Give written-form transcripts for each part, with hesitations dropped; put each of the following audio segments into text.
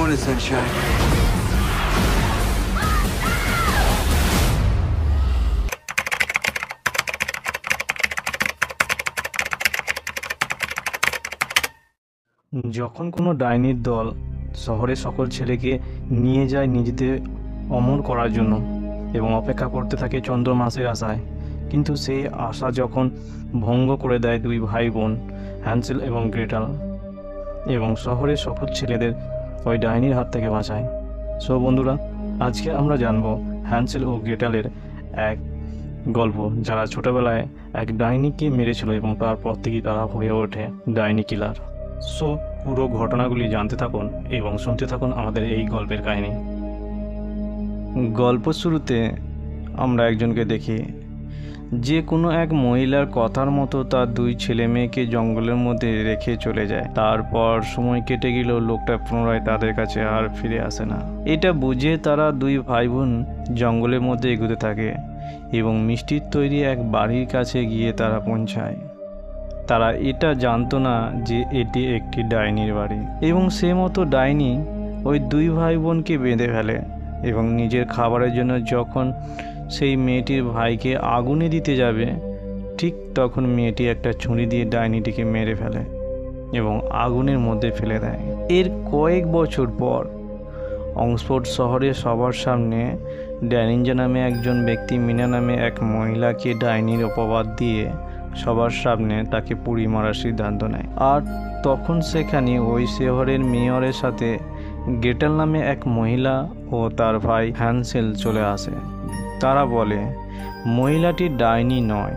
morning, sunshine. যখন কোনো ডাইনির দল শহরের সকল ছেলেকে নিয়ে যায় নিজেদের অমর করার জন্য এবং অপেক্ষা করতে থাকে চন্দ্র মাসের আশায়, কিন্তু সেই আশা যখন ভঙ্গ করে দেয় দুই ভাই বোন হ্যান্সেল এবং গ্রেটাল, এবং শহরের সকল ছেলেদের ওই ডাইনির হাত থেকে বাঁচায়। সো বন্ধুরা, আজকে আমরা জানবো হ্যান্সেল ও গ্রেটালের এক গল্প, যারা ছোটবেলায় এক ডাইনিকে মেরেছিল এবং তারপর থেকেই তারা হয়ে ওঠে ডাইনি কিলার। সো পুরো ঘটনাগুলি জানতে থাকুন এবং শুনতে থাকুন আমাদের এই গল্পের কাহিনী। গল্প শুরুতে আমরা একজনকে দেখি যে কোনো এক মহিলার কথার মতো তার দুই ছেলে মেয়েকে জঙ্গলের মধ্যে রেখে চলে যায়। তারপর সময় কেটে গেলেও লোকটা পুনরায় তাদের কাছে আর ফিরে আসে না। এটা বুঝে তারা দুই ভাই বোন জঙ্গলের মধ্যে এগোতে থাকে এবং মিষ্টির তৈরি এক বাড়ির কাছে গিয়ে তারা পৌঁছায়। তারা এটা জানতো না যে এটি একটি ডাইনির বাড়ি, এবং সে মতো ডাইনি ওই দুই ভাই বোনকে বেঁধে ফেলে এবং নিজের খাবারের জন্য যখন সেই মেয়েটির ভাইকে আগুনে দিতে যাবে, ঠিক তখন মেয়েটি একটা ছুরি দিয়ে ডাইনিটিকে মেরে ফেলে এবং আগুনের মধ্যে ফেলে দেয়। এর কয়েক বছর পর অক্সফোর্ড শহরে সবার সামনে ড্যানিঞ্জা নামে একজন ব্যক্তি মিনা নামে এক মহিলাকে ডাইনির অপবাদ দিয়ে সবার সামনে তাকে পুড়ি মারার সিদ্ধান্ত নেয়। আর তখন সেখানে ওই শহরের মেয়রের সাথে গ্রেটাল নামে এক মহিলা ও তার ভাই হ্যান্সেল চলে আসে। তারা বলে মহিলাটি ডাইনি নয়,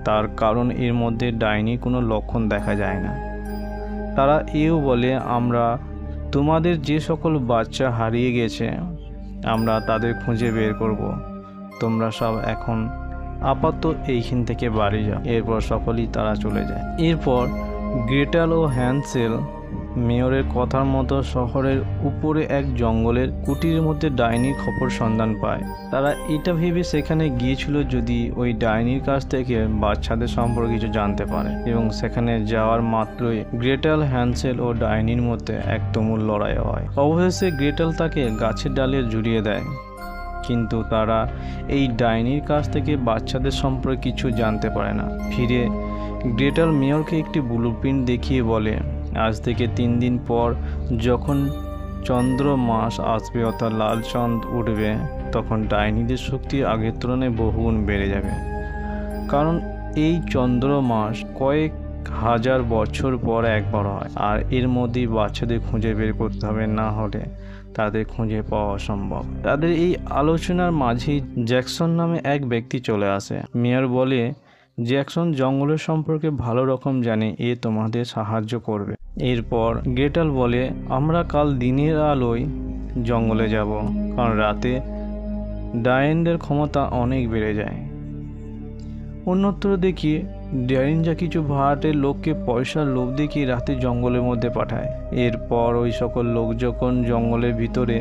তার কারণ এর মধ্যে ডাইনির কোনো লক্ষণ দেখা যায় না। তারা এও বলে, আমরা তোমাদের যে সকল বাচ্চা হারিয়ে গেছে আমরা তাদের খুঁজে বের করব, তোমরা সব এখন আপাতত এইখান থেকে বাড়ি যাও। এরপর সকলেই তারা চলে যায়। এরপর গ্রেটাল ও হ্যান্সেল মেয়রের কথার মতো শহরের উপরে এক জঙ্গলের কুটিরের মধ্যে ডাইনির খবর সন্ধান পায়। তারা এটা ভেবে সেখানে গিয়েছিল যদি ওই ডাইনির কাছ থেকে বাচ্চাদের সম্পর্কে কিছু জানতে পারে, এবং সেখানে যাওয়ার মাত্রই গ্রেটাল, হ্যান্সেল ও ডাইনির মধ্যে এক তুমুল লড়াই হয়। অবশেষে গ্রেটাল তাকে গাছের ডালে ঝুলিয়ে দেয়, কিন্তু তারা এই ডাইনির কাছ থেকে বাচ্চাদের সম্পর্কে কিছু জানতে পারে না। ফিরে গ্রেটাল মেয়রকে একটি ব্লুপ্রিন্ট দেখিয়ে বলে, আজ থেকে 3 দিন পর যখন চন্দ্র মাস আসবে অর্থাৎ লাল চাঁদ উঠবে, তখন ডাইনিদের শক্তি আগের তুলনায় বহুগুণ বেড়ে যাবে, কারণ এই চন্দ্র মাস কয়েক হাজার বছর পর একবার হয়। আর এর মধ্যেই বাচ্চাদের খুঁজে বের করতে হবে, না হলে তাদের খুঁজে পাওয়া অসম্ভব। তাদের এই আলোচনার মাঝেই জ্যাকসন নামে এক ব্যক্তি চলে আসে। মেয়র বলে, জ্যাকসন জঙ্গলের সম্পর্কে ভালো রকম জানে, এ তোমাদের সাহায্য করবে। এরপর গ্রেটাল বলে, আমরা কাল দিনের আলোয় জঙ্গলে যাব, কারণ রাতে ডাইনদের ক্ষমতা অনেক বেড়ে যায়। অন্যত্র দেখি ড্যানিঞ্জা কিছু ভাড়াটের লোককে পয়সার লোভ দেখিয়ে রাতে জঙ্গলের মধ্যে পাঠায়। এরপর ওই সকল লোক যখন জঙ্গলের ভিতরে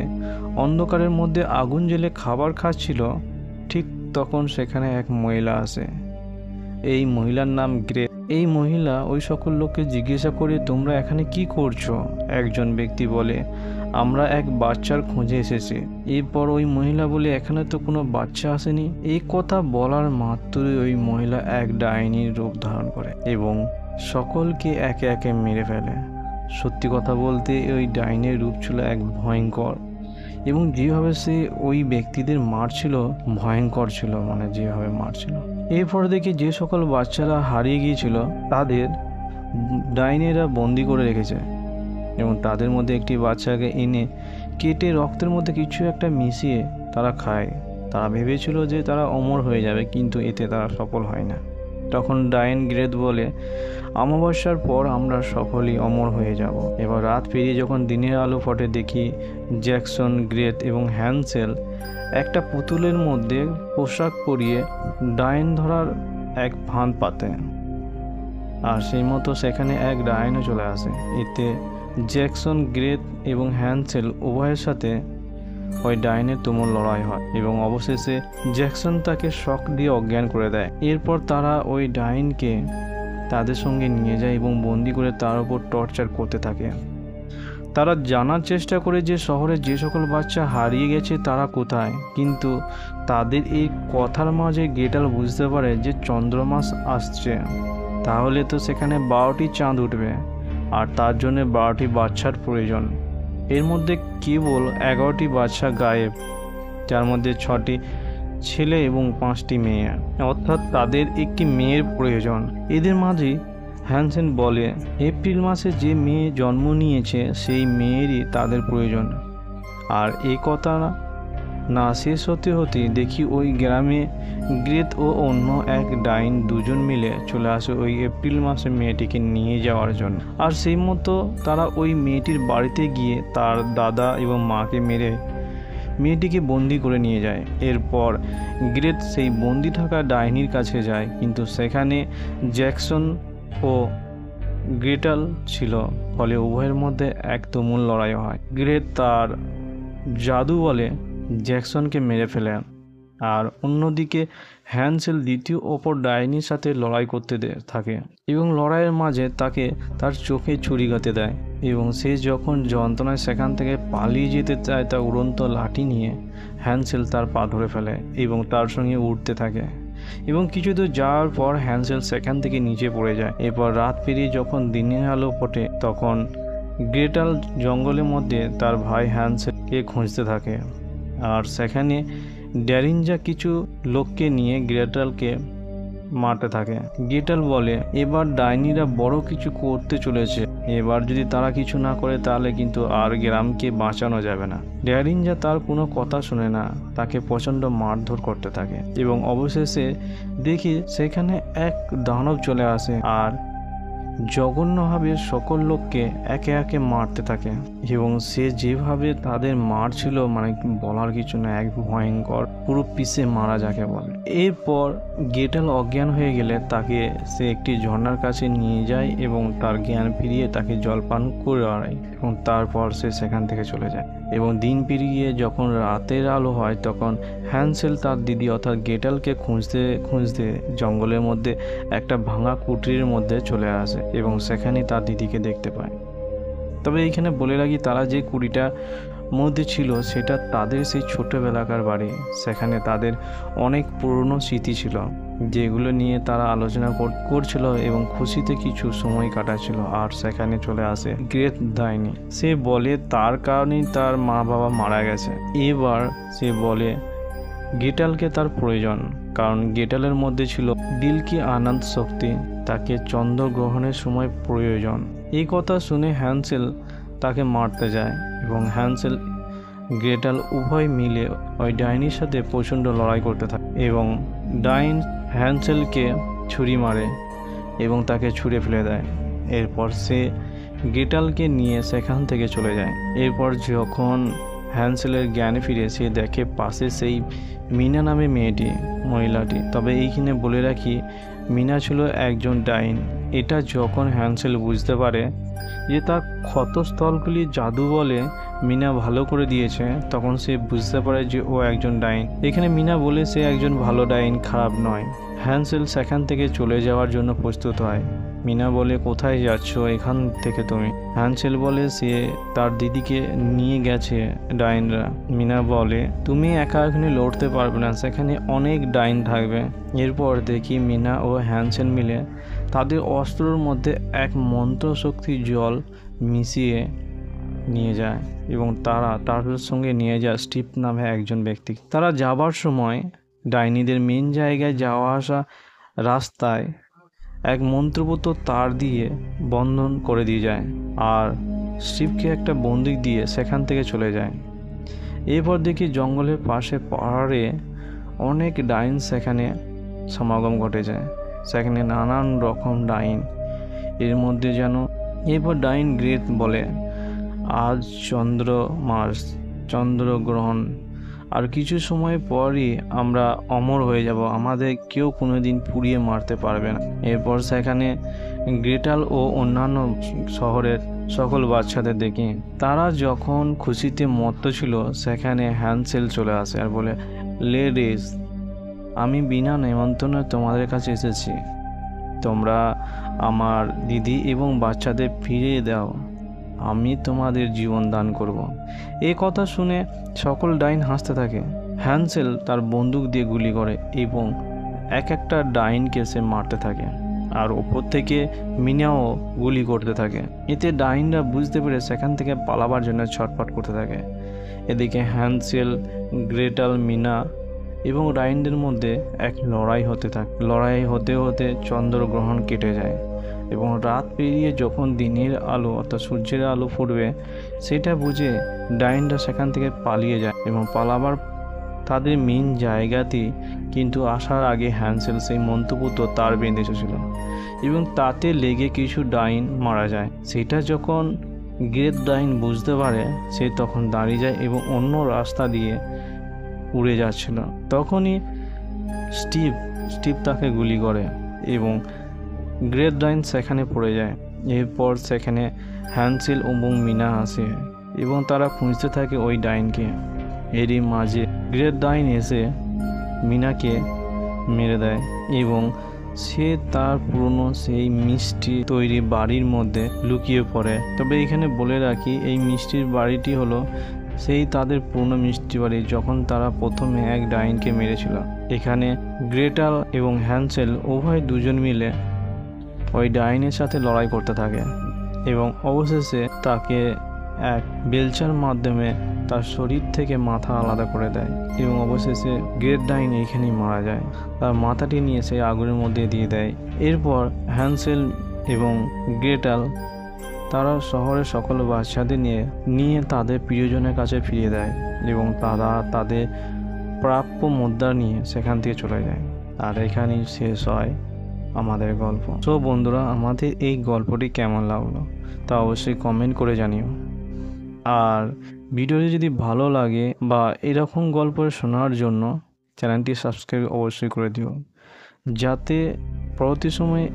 অন্ধকারের মধ্যে আগুন জ্বেলে খাবার খাচ্ছিল, ঠিক তখন সেখানে এক মহিলা আসে। এই মহিলার নাম গ্রেট। এই মহিলা ওই সকল লোককে জিজ্ঞাসা করে, তোমরা এখানে কি করছো? একজন ব্যক্তি বলে, আমরা এক বাচ্চার খোঁজে এসেছি। এরপর ওই মহিলা বলে, এখানে তো কোনো বাচ্চা আসেনি। এই কথা বলার মাত্রই ওই মহিলা এক ডাইনির রূপ ধারণ করে এবং সকলকে একে একে মেরে ফেলে। সত্যি কথা বলতে ওই ডাইনির রূপ ছিল এক ভয়ঙ্কর, এবং যেভাবে সে ওই ব্যক্তিদের মারছিল ভয়ঙ্কর ছিল, মানে যেভাবে মারছিল। এরপর দেখি যে সকল বাচ্চারা হারিয়ে গিয়েছিল তাদের ডাইনিরা বন্দি করে রেখেছে, এবং তাদের মধ্যে একটি বাচ্চাকে এনে কেটে রক্তের মধ্যে কিছু একটা মিশিয়ে তারা খায়। তারা ভেবেছিল যে তারা অমর হয়ে যাবে, কিন্তু এতে তারা সফল হয় না। তখন ডাইন গ্রেট বলে, অমাবস্যার পর আমরা সকলেই অমর হয়ে যাব। এবার রাত পেরিয়ে যখন দিনের আলো ফোটে, দেখি জ্যাকসন, গ্রেট এবং হ্যান্সেল একটা পুতুলের মধ্যে পোশাক পরিয়ে ডাইন ধরার এক ফাঁদ পাতে, আর সেই মতো সেখানে এক ডাইনও চলে আসে। এতে জ্যাকসন, গ্রেট এবং হ্যান্সেল উভয়ের সাথে ওই ডাইনের তুমুল লড়াই হয় এবং অবশেষে জ্যাকসন তাকে শক দিয়ে অজ্ঞান করে দেয়। এরপর তারা ওই ডাইনকে তাদের সঙ্গে নিয়ে যায় এবং বন্দি করে তার উপর টর্চার করতে থাকে। তারা জানার চেষ্টা করে যে শহরে যে সকল বাচ্চা হারিয়ে গেছে তারা কোথায়, কিন্তু তাদের এই কথার মাঝে গ্রেটাল বুঝতে পারে যে চন্দ্রমাস আসছে, তাহলে তো সেখানে 12টি চাঁদ উঠবে, আর তার জন্য 12টি বাচ্চার প্রয়োজন। এর মধ্যে কেবল 11টি বাচ্চা গায়েব, যার মধ্যে 6টি ছেলে এবং 5টি মেয়ে, অর্থাৎ তাদের একটি মেয়ের প্রয়োজন। এদের মাঝে হ্যানসেন বলে এপ্রিল মাসে যে মেয়ে জন্ম নিয়েছে সেই মেয়েরই তাদের প্রয়োজন। আর এই কথা না শেষ হতে হতে দেখি ওই গ্রামে গ্রেট ও অন্য এক ডাইন দুজন মিলে চলে আসে ওই এপ্রিল মাসে মেয়েটিকে নিয়ে যাওয়ার জন্য। আর সেই মতো তারা ওই মেয়েটির বাড়িতে গিয়ে তার দাদা এবং মাকে মেরে মেয়েটিকে বন্দি করে নিয়ে যায়। এরপর গ্রেট সেই বন্দি থাকা ডাইনির কাছে যায়, কিন্তু সেখানে জ্যাকসন ও গ্রেটাল ছিল, ফলে উভয়ের মধ্যে এক তুমুল লড়াই হয়। গ্রেট তার জাদু বলে জ্যাকসনকে মেরে ফেলে, আর অন্যদিকে হ্যানসেল দ্বিতীয় অপর ডাইনির সাথে লড়াই করতে থাকে এবং লড়াইয়ের মাঝে তাকে তার চোখে ছুরিঘাতে দেয়, এবং সে যখন যন্ত্রণায় সেখান থেকে পালিয়ে যেতে চায় তা উড়ন্ত লাঠি নিয়ে হ্যানসেল তার পা ধরে ফেলে এবং তার সঙ্গে উঠতে থাকে, এবং কিছু দূর যাওয়ার পর হ্যানসেল সেখান থেকে নিচে পড়ে যায়। এরপর রাত পেরিয়ে যখন দিনের আলো ফোটে তখন গ্রেটাল জঙ্গলের মধ্যে তার ভাই হ্যানসেলকে খুঁজতে থাকে, আর সেখানে ড্যারিঞ্জা কিছু লোককে নিয়ে গ্রেটালকে মারতে থাকে। গ্রেটাল বলে এবার ডাইনিরা বড় কিছু করতে চলেছে, এবার যদি তারা কিছু না করে তাহলে কিন্তু আর গ্রামকে বাঁচানো যাবে না। ড্যারিঞ্জা তার কোনো কথা শুনে না, তাকে প্রচণ্ড মারধর করতে থাকে, এবং অবশেষে দেখি সেখানে এক দানব চলে আসে আর জঘন্যভাবে সকল লোককে একে একে মারতে থাকে, এবং সে যেভাবে তাদের মারছিল মানে বলার কিছু না, এক ভয়ঙ্কর, পুরো পিষে মারা যাকে বলে। এরপর গ্রেটাল অজ্ঞান হয়ে গেলে তাকে সে একটি ঝর্ণার কাছে নিয়ে যায় এবং তার জ্ঞান ফিরিয়ে তাকে জলপান করায়, এবং তারপর সে সেখান থেকে চলে যায়। এবং দিন পেরিয়ে যখন রাতের আলো হয় তখন হ্যানসেল তার দিদি অর্থাৎ গ্রেটালকে খুঁজতে খুঁজতে জঙ্গলের মধ্যে একটা ভাঙা কুটিরের মধ্যে চলে আসে এবং সেখানে তার দিদিকে দেখতে পায়। তবে এইখানে বলে রাখি, তারা যে কুড়িটা মধ্যে ছিল সেটা তাদের সেই ছোটোবেলাকার বাড়ি, সেখানে তাদের অনেক পুরনো স্মৃতি ছিল যেগুলো নিয়ে তারা আলোচনা করছিল এবং খুশিতে কিছু সময় কাটাচ্ছিল। আর সেখানে চলে আসে গ্রেট ডাইনি। সে বলে তার কারণেই তার মা বাবা মারা গেছে। এবার সে বলে গ্রেটালকে তার প্রয়োজন, কারণ গ্রেটালের মধ্যে ছিল দিল কি আনন্দ শক্তি, তাকে চন্দ্রগ্রহণের সময় প্রয়োজন। এই কথা শুনে হ্যানসেল তাকে মারতে যায় এবং হ্যানসেল গ্রেটাল উভয় মিলে ওই ডাইনির সাথে প্রচণ্ড লড়াই করতে থাকে, এবং ডাইন হ্যানসেলকে ছুরি মারে এবং তাকে ছুঁড়ে ফেলে দেয়। এরপর সে গ্রেটালকে নিয়ে সেখান থেকে চলে যায়। এরপর যখন হ্যানসেলের জ্ঞানে ফিরে সে দেখে পাশে সেই মিনা নামে মহিলাটি। তবে এইখানে বলে রাখি, মিনা ছিল একজন ডাইন। এটা যখন হ্যানসেল বুঝতে পারে যে তার ক্ষতস্থলগুলি জাদু বলে মিনা ভালো করে দিয়েছে, তখন সে বুঝতে পারে যে ও একজন ডাইন। এখানে মিনা বলে সে একজন ভালো ডাইন, খারাপ নয়। হ্যানসেল সেখান থেকে চলে যাওয়ার জন্য প্রস্তুত হয়। মিনা বলে কোথায় যাচ্ছ এখান থেকে তুমি? হ্যানসেল বলে সে তার দিদিকে নিয়ে গেছে ডাইনরা। মিনা বলে তুমি একা এখানে লড়তে পারবে না, সেখানে অনেক ডাইন থাকবে। এরপর দেখি মিনা ও হ্যানসেল মিলে তাদের অস্ত্রের মধ্যে এক মন্ত্র শক্তি জল মিশিয়ে নিয়ে যায় এবং তারা তাদের সঙ্গে নিয়ে যায় স্টিভ নামে একজন ব্যক্তি। তারা যাবার সময় ডাইনিদের মেন জায়গায় যাওয়া আসা রাস্তায় এক মন্ত্রপুত তার দিয়ে বন্ধন করে দিয়ে যায় আর স্টিভকে একটা বন্দুক দিয়ে সেখান থেকে চলে যায়। এরপর দেখি জঙ্গলের পাশে পাহাড়ে অনেক ডাইন সেখানে সমাগম ঘটে যায়, সেখানে নানান রকম ডাইন। এর মধ্যে যেন এরপর ডাইন গ্রেট বলে আজ চন্দ্রগ্রহণ, আর কিছু সময় পরই আমরা অমর হয়ে যাব, আমাদের কেউ কোনোদিন পুড়িয়ে মারতে পারবে না। এরপর সেখানে গ্রেটাল ও অন্যান্য শহরের সকল বাচ্চাদের দেখি তারা যখন খুশিতে মত্ত ছিল, সেখানে হ্যানসেল চলে আসে আর বলে লেডিস, আমি বিনা নিমন্ত্রণে তোমাদের কাছে এসেছি, তোমরা আমার দিদি এবং বাচ্চাদের ফিরিয়ে দাও। আমি তোমাদের জীবন দান করব। এই কথা শুনে সকল ডাইন হাসতে থাকে। হ্যান্সেল তার বন্দুক দিয়ে গুলি করে এবং একটা ডাইনকে সে মারতে থাকে, আর ওপর থেকে মিনাও গুলি করতে থাকে। এতে ডাইনরা বুঝতে পেরে সেখান থেকে পালাবার জন্য ছটফট করতে থাকে। এদিকে হ্যান্সেল, গ্রেটাল, মিনা এবং ডাইনদের মধ্যে এক লড়াই হতে থাকে। লড়াই হতে হতে চন্দ্রগ্রহণ কেটে যায় এবং রাত পেরিয়ে যখন দিনের আলো অর্থাৎ সূর্যের আলো ফুটবে, সেটা বুঝে ডাইনরা সেখান থেকে পালিয়ে যায় এবং পালাবার তাদের মেন জায়গাতেই কিন্তু আসার আগে হ্যান্সেল সেই মন্ত্রপুত্র তার বেঁধে এসেছিল এবং তাতে লেগে কিছু ডাইন মারা যায়। সেটা যখন গ্রেট ডাইন বুঝতে পারে, সে তখন দাঁড়িয়ে যায় এবং অন্য রাস্তা দিয়ে উড়ে যাচ্ছিল। তখনই স্টিভ তাকে গুলি করে এবং গ্রেট ডাইন সেখানে পড়ে যায়। এরপর সেখানে হ্যান্সেল এবং মিনা আসে এবং তারা খুঁজতে থাকে ওই ডাইনকে। এরই মাঝে গ্রেট ডাইন এসে মিনাকে মেরে দেয় এবং সে তার পুরনো সেই মিষ্টি তৈরি বাড়ির মধ্যে লুকিয়ে পড়ে। তবে এখানে বলে রাখি, এই মিষ্টির বাড়িটি হলো সেই তাদের পুরনো মিষ্টি বাড়ি যখন তারা প্রথমে এক ডাইনকে মেরেছিল। এখানে গ্রেটাল এবং হ্যান্সেল উভয় দুজন মিলে ওই ডাইনের সাথে লড়াই করতে থাকে এবং অবশেষে তাকে এক বেলচার মাধ্যমে তার শরীর থেকে মাথা আলাদা করে দেয় এবং অবশেষে গ্রেট ডাইন এইখানেই মারা যায়। তার মাথাটি নিয়ে সে আগুনের মধ্যে দিয়ে দেয়। এরপর হ্যান্সেল এবং গ্রেটাল তারা শহরের সকল বাচ্চাদের নিয়ে তাদের প্রিয়জনের কাছে ফিরিয়ে দেয় এবং তারা তাদের প্রাপ্য মুদ্রা নিয়ে সেখান থেকে চলে যায়। আর এখানেই শেষ হয় আমাদের গল্প। তো বন্ধুরা, আমাদের এই গল্পটি কেমন লাগলো তা অবশ্যই কমেন্ট করে জানিও। আর ভিডিওটি যদি ভালো লাগে বা এরকম গল্প শোনার জন্য চ্যানেলটি সাবস্ক্রাইব অবশ্যই করে দিও, যাতে পরবর্তী সময়ে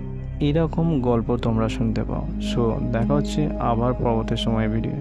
এরকম গল্প তোমরা শুনতে পাও। সো দেখা হচ্ছে আবার পরবর্তী সময় ভিডিও।